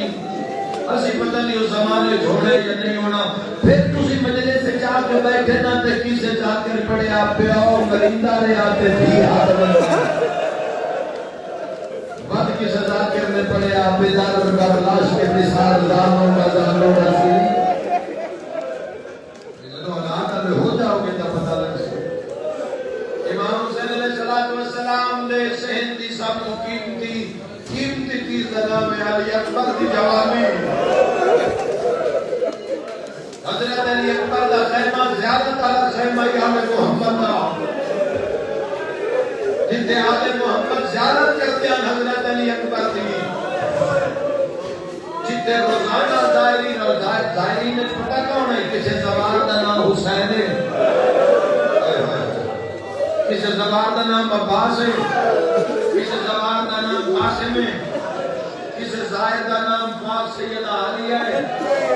اسی پتہ نہیں اس زمانے چھوڑے یا نہیں ہونا پھر تسی مجلس سے جا کے بیٹھے نہ تے کسے جا کر پڑے آپ پیاؤ مریندہ رہے آتے تھی ہاتھ بنتا بد کی سزا کرنے پڑے آپ بیدار اور لاش کے نثار دانوں کا زانوں رسی جنہوں اولاد میں ہو جاؤ گے تب پتہ لگ سے امام حسین علیہ السلام نے شہن دی سب قیمتی چیز نام علی اکبر دی جوانی حضرت علی اکبر دا خیمہ زیادہ تر خیمہ یام محمد دا جنتے آل محمد زیارت کرتے ہیں حضرت علی اکبر دی جنتے روزانہ زائرین اور زائرین نے پتہ کون ہے کسی زبان دا نام حسین ہے کسی زبان دا نام عباس ہے کسی زبان دا نام قاسم ہے کسی زائر دا نام پاک سیدہ علی ہے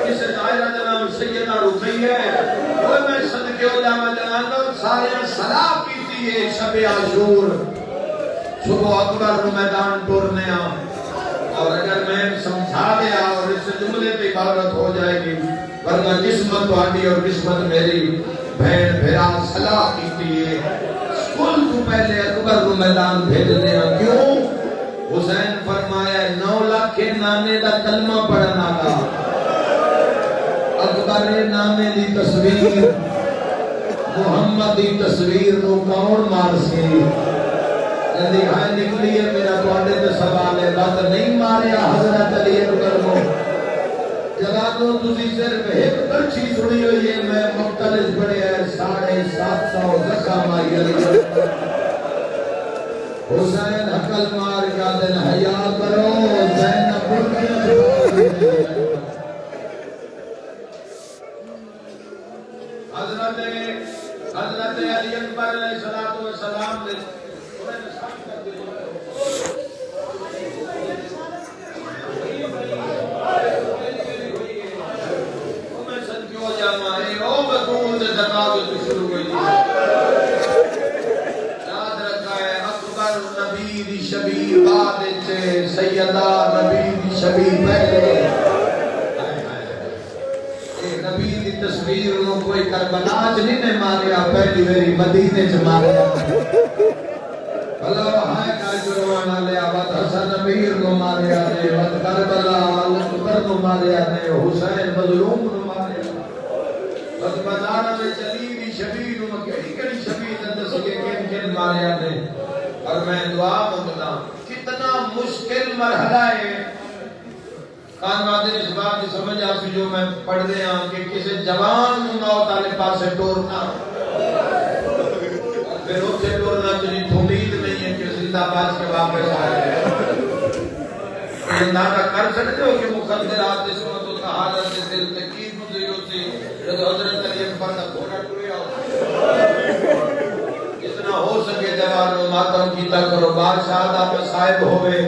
کسی زائر دا نام سیدہ رقیہ ہے وہ میں صدقے و جامع جنانو سارے صلاح کی تھی یہ شب عاشور صبح اکبر کو میدان ٹورنے اور اگر میں سمجھا دیا اور اس جملے پہ عبارت ہو جائے گی ورنہ قسمت واڈی اور قسمت میری بہن بھیرا صلاح کی تھی سکول کو پہلے اکبر کو میدان بھیج دیا کیوں حسین فرمایا 9 لاکھ کے نانے دا کلمہ پڑھنا گا اکبر نانے دی تصویر محمد دی تصویر نو کون مار سی جدی ہائے نکلی ہے میرا توڑے تے سوال ہے بات نہیں ماریا حضرت علی اکبر کو جوانوں تسی صرف ایک پرچی سنی ہوئی ہے میں مختلف پڑھے ہیں 750 زخم آئی علی حسین حقل مار کا دن حیا کرو زینب حضرت علی اکبر علیہ السلام نے شروع ہوئی یاد رکھا ہے اکبر نبی دی شبیر بعد سیدہ نبی دی شبیر پہلے نبی دی تصویر انہوں کوئی کربلا چ نہیں نے ماریا پہلی میری مدینے چ ماریا اللہ ہائے کا جرمانہ لیا وقت حسن امیر کو ماریا نے وقت کربلا اکبر کو ماریا نے حسین مظلوم کو ماریا وقت بازارہ میں چلی دی شبیر انہوں کہی شبیر اندر سکے کن ماریا نے اور میں دعا مانگتا کتنا مشکل مرحلہ ہے کان وعدے اس بات کی سمجھ آسی جو میں پڑھ دے ہاں کہ کسی جوان موت آلے پاسے ٹورنا پھر اسے ٹورنا چلی امید نہیں ہے کہ زندہ باز کے واپس آئے یہ اندازہ کر سکتے ہو کہ مقدرات اسمت و طہارت سے دل تکلیف گزری ہوتی جب حضرت علی اکبر کا گھوڑا ٹوریا ہوتا جتنا ہو سکے جوانوں ماتم کیتا کرو بادشاہ دا مصائب ہوئے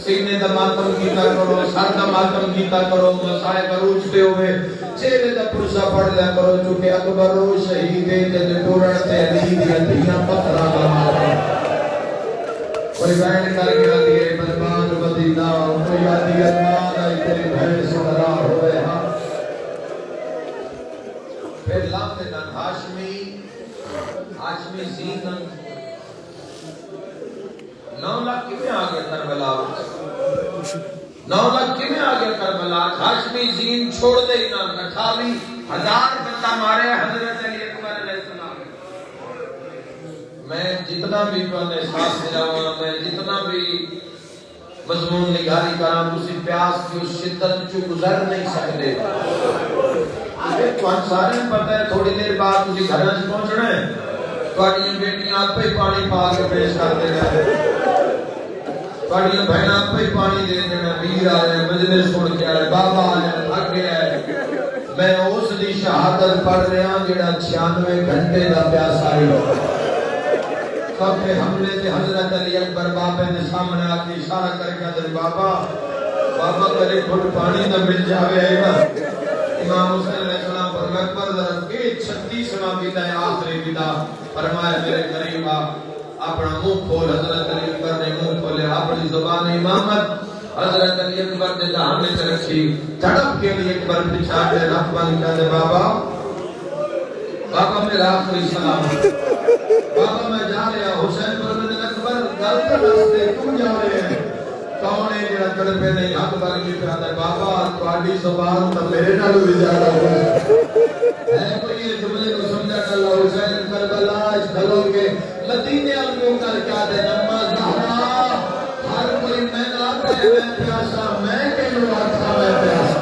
سینے دا ماتم کیتا کرو سر دا ماتم کیتا کرو مصائب روچتے ہوئے چہرے دا پرسا پڑھ لیا کرو چونکہ اکبر رو شہیدے جد ٹورن تے علی دیا دیا پترہ بمارے کوئی بین کر گیا دیئے بربان مدینہ کوئی یادی ارمان آئی تیری بھین سنرا ہوئے ہاں پھر لامن ہاشمی زینن 9 لاکھ کیوں آ گیا کربلا 9 لاکھ کیوں آ گیا کربلا ہاشمی زین چھوڑ دے ہی نہ 28,000 بندہ مارے حضرت علی اکبر علیہ السلام میں جتنا بھی پہنے ساتھ دلاؤں میں جتنا بھی مضمون نگاری کرام اسی پیاس کی اس شدت جو گزر نہیں سکتے سارے پتہ ہے تھوڑی دیر بعد تسی گھراں وچ پہنچنا ہے تواڈیاں بیٹیاں آپ ہی پانی پا کے پیش کر دے گا تواڈیاں بہناں آپ ہی پانی دے دینا پیر آ رہے مجلس سن کے آئے بابا آ رہے تھک گیا ہے میں اس دی شہادت پڑھ رہا جڑا 96 گھنٹے دا پیاسا ہے سب کے حملے سے حضرت علی اکبر بابے نے سامنے آ کے اشارہ کر کے حضرت بابا میرے گھٹ پانی نہ مل جاوے ہے نا امام حسین علیہ السلام پر اکبر ذرا کے 36واں ودا ہے آخری ودا فرمایا میرے قریب اپنا منہ کھول حضرت علی اکبر نے منہ کھولے اپنی زبان امامت حضرت علی اکبر نے دہانے سے رکھی تڑپ کے لیے اکبر پچھا کے رکھ بند کہتے بابا میرا آخری سلام بابا میں جا رہا حسین پر اکبر غلط راستے کیوں جا رہے ہیں کون ہے جڑا تڑپے نہیں حق بن کے کہتا ہے بابا تواڈی زبان تو میرے نالوں بھی زیادہ ہے کوئی یہ جملے کو سمجھا کر اللہ حسین کربلا اس کھلو کے مدینے والوں کر کیا دے نما زہرا ہر کوئی میں نہ ہے میں پیاسا میں کیوں آکھا میں پیاسا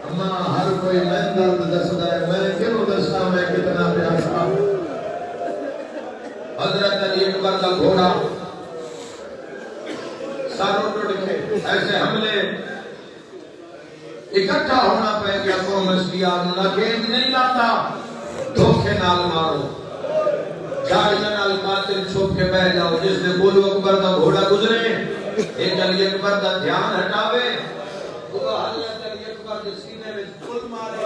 اما ہر کوئی میں درد دسدا ہے میں کیوں دسا میں کتنا پیاسا حضرت علی اکبر کا گھوڑا ساروں ٹوٹ کے ایسے حملے اکٹھا ہونا پہ گیا قوم مسیحیان نہ گیند نہیں لاتا دھوکے نال مارو گاڑیاں نال قاتل چھپ کے بیٹھ جاؤ جس نے بولو اکبر کا گھوڑا گزرے ایک علی اکبر کا دھیان ہٹاوے وہ حضرت علی اکبر کے سینے میں پھول مارے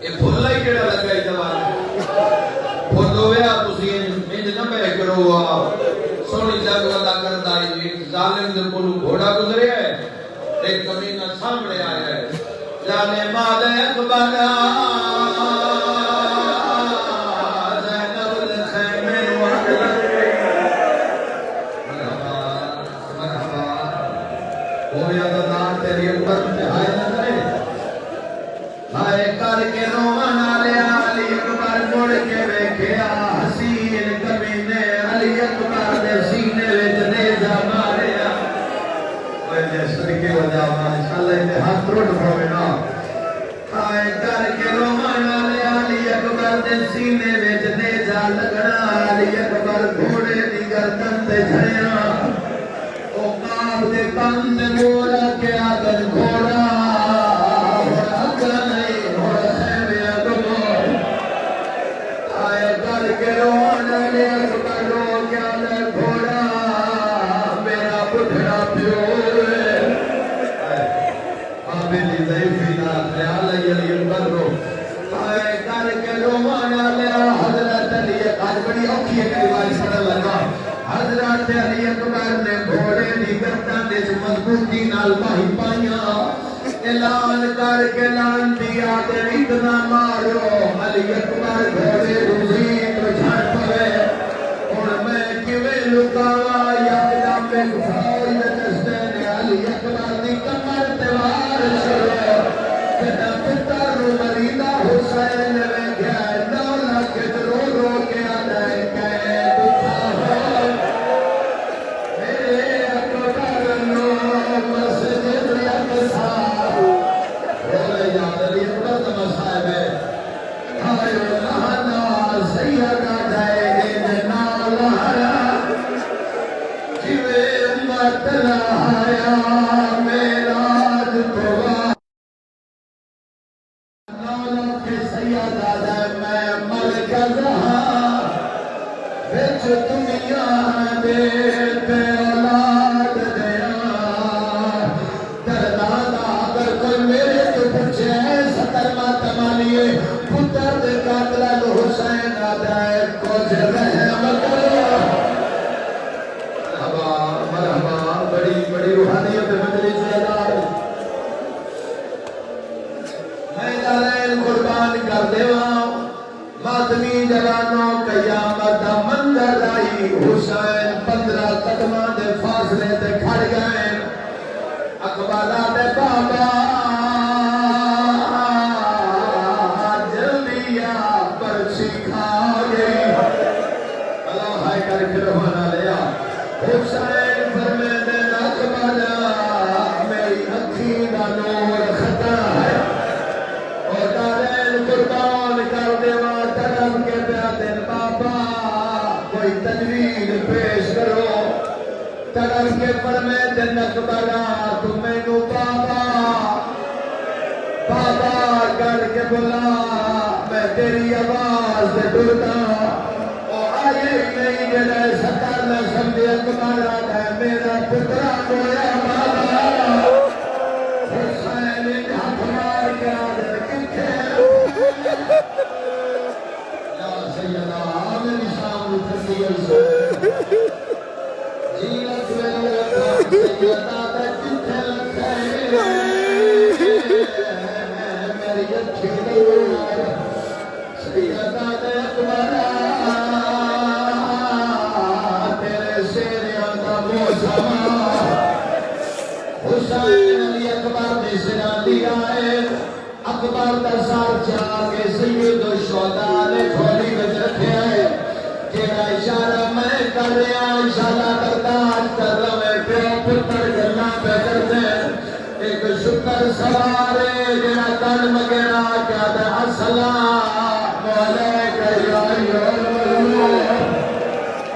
یہ پھلا ہی کیڑا لگا ہی دوارے پھول ہویا تسی انج نہ بہ کرو سونی جگ ودا کرتا ہے ایک ظالم دے کولو گھوڑا گزریا ہے ایک کمینہ سامنے آیا ہے جانے مال اکبر زینب الخیمے مرحبا ہویا دار تیری اکبر انتہائی نہ کرے ہائے کر کے روان آلے علی اکبر مڑ کے ویکھیا حسین کمینے علی اکبر دے سینے وچ نیزا ماریا اوے جسر کے وجہ ماشاءاللہ تے ہاتھ ٹوٹ پوے نا ہائے کر کے روان آلے علی اکبر دے سینے وچ نیزا لگنا علی اکبر گھوڑے دی گردن تے جھڑیا او کاف دے کان تے مورا کے آدن گھوڑا حضرت علی اکبر نے گھوڑے دی گردن وچ مضبوطی نال باہی پائیاں اعلان کر کے لان دیا تے اتنا مارو علی اکبر گھوڑے روزی تو جھڑ پوے ہن میں کیویں لکاواں یکدم ایک فوج دے دستے نے علی اکبر دی کمر تے وار چھڑے تے پتر نو مریدا حسین نے ویکھیا نالا کے رو رو کے آندا ہے کہ حسین اکبرا تو مینو بابا بابا کر کے بلا میں تیری آواز سے ڈردا او آئے نہیں جڑا ستر نہ سمجھے اکبرا ہے میرا پترا ہویا بابا حسین نے ہاتھ مار کے آدھر کتھے یا سیدہ میری شام اٹھتی ہے جیلت میں لگا سیدہ دا کتھے لگا میری اچھی دور سیدہ دا اکبرا تیرے سیریاں دا موسم حسین علی اکبر نے سنا دیا ہے اکبر دا سار چاہ کے سید و شہداء نے کھولی میں رکھے ہے تیرا اشارہ میں کر رہا اشارہ برداشت کر رہا میں پیو پتر گلنا پہ کر دے ایک شکر سوارے جنا تن مگرہ کیا دے السلام علیکہ یا ایوہ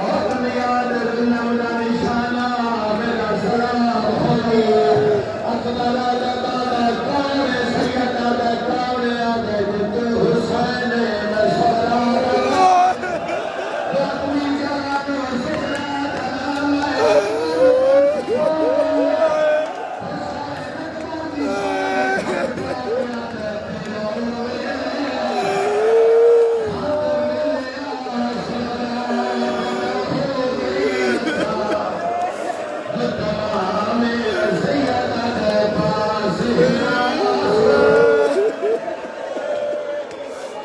اور میاد اللہ نشانہ میرا سلام ہوئی اکبر آدھا دادا کون سید آدھا کون آدھا جتے حسین نصرہ اپنی جان و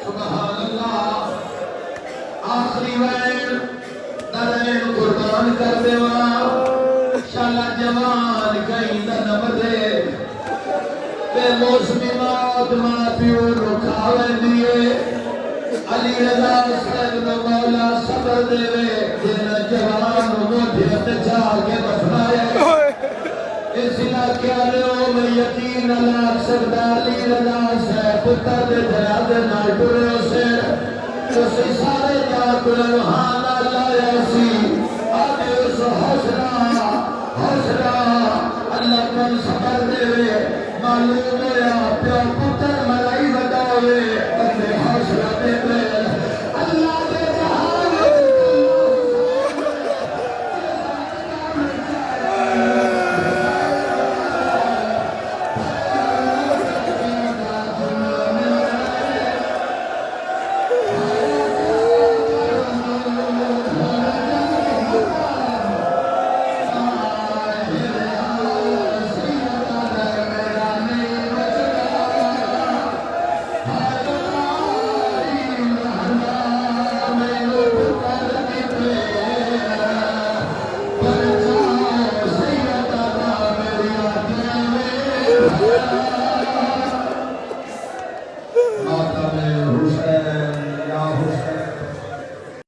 سبحان اللہ آخری وین درین قربان کر دیوا شالا جوان کہیں دنم دے بے موسمی موت ماں پیو رکھاوے دیئے علی رضا سید مولا صبر دے وے جن جوان موٹھیت چاہ کے دفنائے اس علاقے آلوں میں یقین اللہ سردالی رضا سے پتر دے جنازے نہ ٹرے اسے اسی سارے جاکل روحانہ لایا سی آگے اس حسرہ اللہ کن سفر دے معلوم ہے پیو